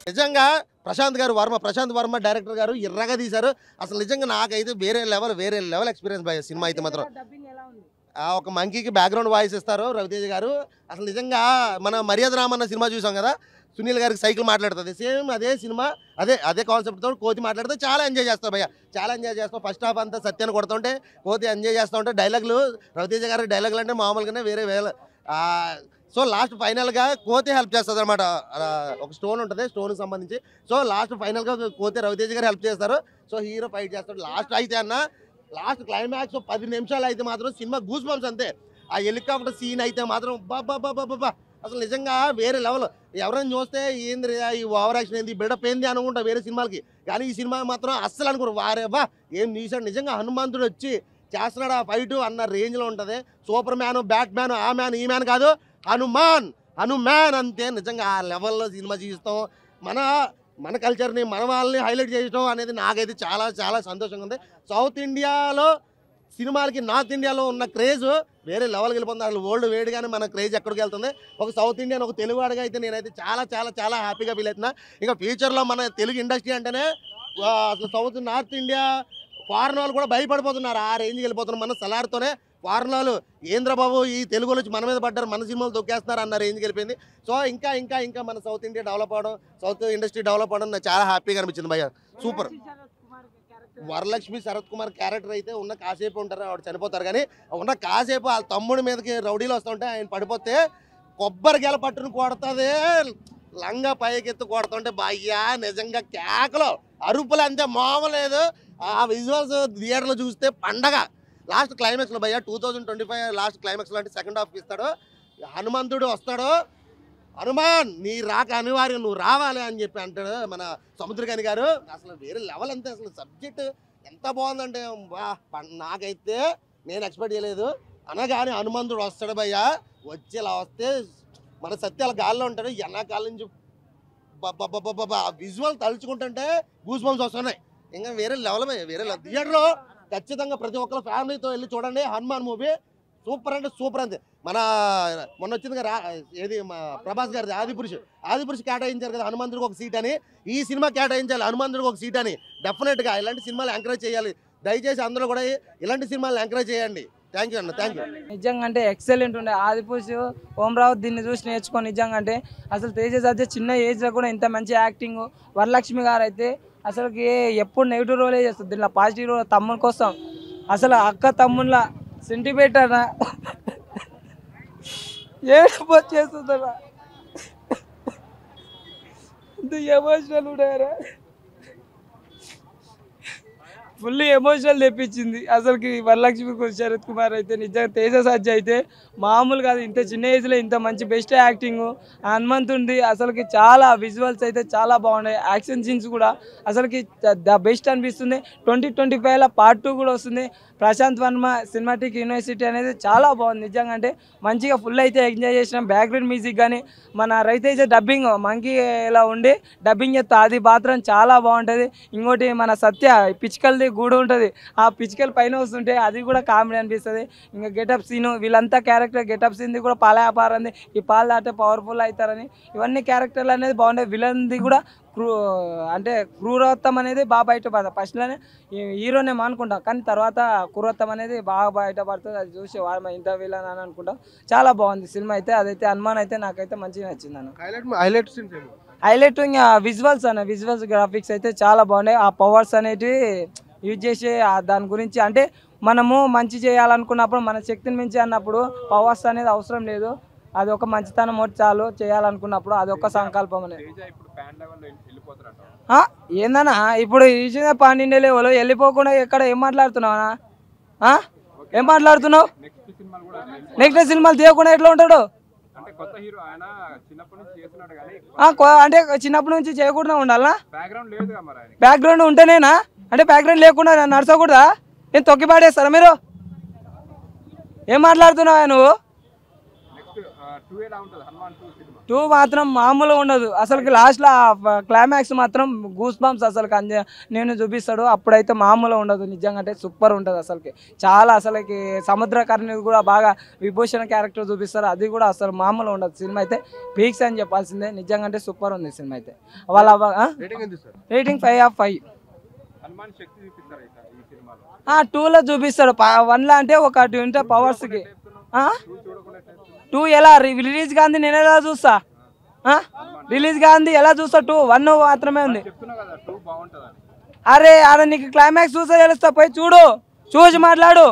నిజంగా ప్రశాంత్ వర్మ డైరెక్టర్ గారు ఎర్రగా తీశారు. అసలు నిజంగా నాకైతే వేరే లెవెల్ ఎక్స్పీరియన్స్ బాయ్ సినిమా అయితే మాత్రం. ఒక మంకీకి బ్యాక్గ్రౌండ్ వాయిస్ ఇస్తారు రవితేజ గారు. అసలు నిజంగా మన మర్యాద రామన్న సినిమా చూసాం కదా, సునీల్ గారికి సైకిల్ మాట్లాడుతుంది, సేమ్ అదే సినిమా అదే కాన్సెప్ట్తో కోతి మాట్లాడితే చాలా ఎంజాయ్ చేస్తాం భయ్య, చాలా ఎంజాయ్ చేస్తాం. ఫస్ట్ హాఫ్ అంతా సత్యాన్ని కొడుతుంటే కోతి ఎంజాయ్ చేస్తూ ఉంటే డైలాగులు రవితేజ గారి డైలాగులు అంటే మామూలుగానే వేరే. సో లాస్ట్ ఫైనల్గా కోతి హెల్ప్ చేస్తుంది అనమాట. ఒక స్టోన్ ఉంటుంది, స్టోన్కి సంబంధించి. సో లాస్ట్ ఫైనల్గా కోతి రవితేజ గారు హెల్ప్ చేస్తారు. సో హీరో ఫైట్ చేస్తాడు. లాస్ట్ క్లైమాక్స్ 10 నిమిషాలు అయితే మాత్రం సినిమా గూస్ బంప్స్ అంతే. ఆ హెలికాప్టర్ సీన్ అయితే మాత్రం బాబా అసలు నిజంగా వేరే లెవెల్. ఎవరైనా చూస్తే ఏంది ఈ ఓవర్ యాక్షన్ ఏంది, బిల్డప్ ఏంది అనుకుంటా వేరే సినిమాలకి, కానీ ఈ సినిమా మాత్రం అస్సలు అనుకోరు. వారేవా ఏం తీసాడు నిజంగా. హనుమంతుడు వచ్చి చేస్తున్నాడు ఆ ఫైటు అన్న రేంజ్లో ఉంటుంది. సూపర్ మ్యాన్, బ్యాట్ మ్యాన్, ఆ మ్యాన్ ఈ మ్యాన్ కాదు, హనుమాన్ అంతే. నిజంగా ఆ లెవెల్లో సినిమా చూస్తాం. మన కల్చర్ని, మన వాళ్ళని హైలైట్ చేయడం అనేది నాకైతే చాలా చాలా సంతోషంగా ఉంది. సౌత్ ఇండియాలో సినిమాలకి నార్త్ ఇండియాలో ఉన్న క్రేజ్ వేరే లెవెల్కి వెళ్ళిపోతుంది. అసలు వరల్డ్ వేడిగానే మన క్రేజ్ ఎక్కడికి వెళ్తుంది. ఒక సౌత్ ఇండియన్, ఒక తెలుగువాడిగా అయితే నేనైతే చాలా చాలా చాలా హ్యాపీగా ఫీల్ అవుతున్నా. ఇంకా ఫ్యూచర్లో మన తెలుగు ఇండస్ట్రీ అంటేనే అసలు నార్త్ ఇండియా ఫారెన్ వాళ్ళు కూడా భయపడిపోతున్నారు. ఆ రేంజ్కి వెళ్ళిపోతున్నారు. మన సలార్తోనే ఫారెన్ వాళ్ళు ఏంద్రబాబు ఈ తెలుగు వచ్చి మన మీద పడ్డారు, మన సినిమాలు తొక్కేస్తున్నారు అన్న రేంజ్కి వెళ్ళిపోయింది. సో ఇంకా మన సౌత్ ఇండియా డెవలప్ అవడం, సౌత్ ఇండస్ట్రీ డెవలప్ అవడం నాకు చాలా హ్యాపీగా అనిపించింది భయ్య. సూపర్. వరలక్ష్మి శరత్ కుమార్ క్యారెక్టర్ అయితే ఉన్న కాసేపు ఉంటారు, ఆవిడ చనిపోతారు, కానీ ఉన్న కాసేపు వాళ్ళ తమ్ముడి మీదకి రౌడీలు వస్తుంటే ఆయన పడిపోతే కొబ్బరి గెల పట్టును కొడుతుంది, లంగా పైకెత్తి కొడుతుంటే భయ్యా నిజంగా కేకలు అరుపులు అంతే మామూలు లేదు. ఆ విజువల్స్ థియేటర్లో చూస్తే పండగ. లాస్ట్ క్లైమాక్స్లో భయ్యా 2025 లాస్ట్ క్లైమాక్స్లో అంటే సెకండ్ హాఫ్కి ఇస్తాడు, హనుమంతుడు వస్తాడు, హనుమాన్ నీ రాక అనివార్యం, నువ్వు రావాలి అని చెప్పి అంటాడు మన సముద్రకాని గారు. అసలు వేరే లెవెల్ అంతే. అసలు సబ్జెక్ట్ ఎంత బాగుందంటే నాకైతే నేను ఎక్స్పెక్ట్ చేయలేదు. అనగానే హనుమంతుడు వస్తాడు భయ్యా, వచ్చి ఇలా వస్తే మన సత్యాల గాల్లో ఉంటాడు, ఎన్నాకాల నుంచి విజువల్ తలుచుకుంటుంటే గూస్ బంప్స్ వస్తున్నాయి. ఇంకా వేరే లెవెల్ థియేటర్లో ఖచ్చితంగా ప్రతి ఒక్కరు ఫ్యామిలీతో వెళ్ళి చూడండి. హనుమాన్ మూవీ సూపర్ అంటే సూపర్ అంతే. మొన్న వచ్చింది కదా ఏది ప్రభాస్ గారిది ఆదిపురుషు కేటాయించారు కదా హనుమంతుడికి ఒక సీట్ అని. ఈ సినిమా కేటాయించాలి హనుమంతుడికి ఒక సీట్ అని. డెఫినెట్గా ఇలాంటి సినిమాలు ఎంకరేజ్ చేయాలి. దయచేసి అందరూ కూడా ఇలాంటి సినిమాలు ఎంకరేజ్ చేయండి. థ్యాంక్ యూ అన్న, థ్యాంక్ యూ. నిజంగా అంటే ఎక్సలెంట్ ఉండే ఆదిపురుషు ఓంరావు దీన్ని చూసి నేర్చుకో. నిజంగా అంటే అసలు తేజ సత్య చిన్న ఏజ్లో కూడా ఇంత మంచి యాక్టింగ్. వరలక్ష్మి గారు అయితే అసలుకి ఎప్పుడు నెగిటివ్ రోలే చేస్తుంది, దీనిలో పాజిటివ్ రోల్ తమ్ముని కోసం. అసలు అక్క తమ్ముళ్ళ సెంటిమెంట్ అన్న ఏడుపు వచ్చేస్తుందన్నా, ఇంత ఎమోషనల్ ఉన్నాయరా, ఫుల్ ఎమోషనల్ తెప్పించింది అసలుకి. వరలక్ష్మి శరత్ కుమార్ అయితే నిజంగా తేజ సజ్జ అయితే మామూలు కాదు. ఇంత చిన్న ఏజ్లో ఇంత మంచి బెస్ట్ యాక్టింగ్. హనుమంతుంది అసలుకి చాలా విజువల్స్ అయితే చాలా బాగున్నాయి. యాక్షన్ సీన్స్ కూడా అసలుకి ద బెస్ట్ అనిపిస్తుంది. 2025లో పార్ట్ 2 కూడా వస్తుంది. ప్రశాంత్ వర్మ సినిమాటిక్ యూనివర్సిటీ అనేది చాలా బాగుంది. నిజంగా అంటే మంచిగా ఫుల్ అయితే ఎంజాయ్ చేసినాం. బ్యాక్గ్రౌండ్ మ్యూజిక్ కానీ మన రవితేజ డబ్బింగ్ మంకీ ఇలా ఉండి డబ్బింగ్ చేస్తా అది మాత్రం చాలా బాగుంటుంది. ఇంకోటి మన సత్య పిచ్చుకలది గూడు ఉంటుంది, ఆ పిచ్చుకల పైన వస్తుంటే అది కూడా కామెడీ అనిపిస్తుంది. ఇంకా గెటప్ సీను వీళ్ళంతా క్యారెక్టర్ గెటప్ సీన్ది కూడా పాల వ్యాపారంది, ఈ పాలు దాటే పవర్ఫుల్ అవుతారని ఇవన్నీ క్యారెక్టర్లు అనేది బాగుంటాయి. విలన్ది కూడా క్రూరత్వం అనేది బాగా బయటపడతాం. ఫస్ట్లోనే హీరోనే అనుకుంటాం, కానీ తర్వాత క్రూరత్వం అనేది బాగా బయటపడుతుంది. అది చూసి ఇంత విలన్ అని అనుకుంటాం. చాలా బాగుంది సినిమా అయితే. అదైతే హనుమాన్ అయితే నాకైతే మంచిగా నచ్చింది అన్న. హైలైట్ ఇంకా విజువల్స్ గ్రాఫిక్స్ అయితే చాలా బాగున్నాయి. ఆ పవర్స్ అనేటివి యూజ్ చేసి దాని గురించి అంటే మనము మంచి చేయాలనుకున్నప్పుడు మన శక్తిని మించి అన్నప్పుడు పవర్స్ అనేది అవసరం లేదు. అది ఒక మంచితనం ఒకటి చాలు చేయాలనుకున్నప్పుడు, అది ఒక సంకల్పం అనేది. ఏందన్నా ఇప్పుడు ఈ పాండిండే లెవెల్ వెళ్ళిపోకుండా ఎక్కడ ఏం మాట్లాడుతున్నావా? ఏం మాట్లాడుతున్నావు? నెక్స్ట్ సినిమాలు తీయకుండా ఎట్లా ఉంటాడు అంటే చిన్నప్పటి నుంచి చేయకుండా ఉండాలా? బ్యాక్గ్రౌండ్ ఉంటేనేనా అంటే బ్యాక్గ్రౌండ్ లేకుండా నడచకూడదా? నేను తొక్కిపాడేస్తారా మీరు? ఏం మాట్లాడుతున్నావా నువ్వు? 2 మాత్రం మామూలుగా ఉండదు అసలుకి. లాస్ట్లో క్లైమాక్స్ మాత్రం గూస్ బంప్స్ అసలు నేను చూపిస్తాడు. అప్పుడైతే మామూలుగా ఉండదు నిజంగా, అంటే సూపర్ ఉంటుంది అసలుకి. చాలా అసలుకి సముద్రకర్ణి కూడా బాగా విభూషణ క్యారెక్టర్ చూపిస్తారు, అది కూడా అసలు మామూలుగా ఉండదు. సినిమా అయితే పీక్స్ అని చెప్పాల్సిందే, నిజంగా అంటే సూపర్ ఉంది సినిమా అయితే. వాళ్ళ రేటింగ్ 5/5. 2లో చూపిస్తాడు. 1లో అంటే ఒకటి ఉంటే పవర్స్కి. 2 ఎలా రిలీజ్ కాంది, నేను ఎలా చూస్తా? రిలీజ్ కాంది ఎలా చూస్తా? 2 1 మాత్రమే ఉంది. అరే అరే నీకు క్లైమాక్స్ చూసా తెలుస్తా, పోయి చూడు, చూసి మాట్లాడు.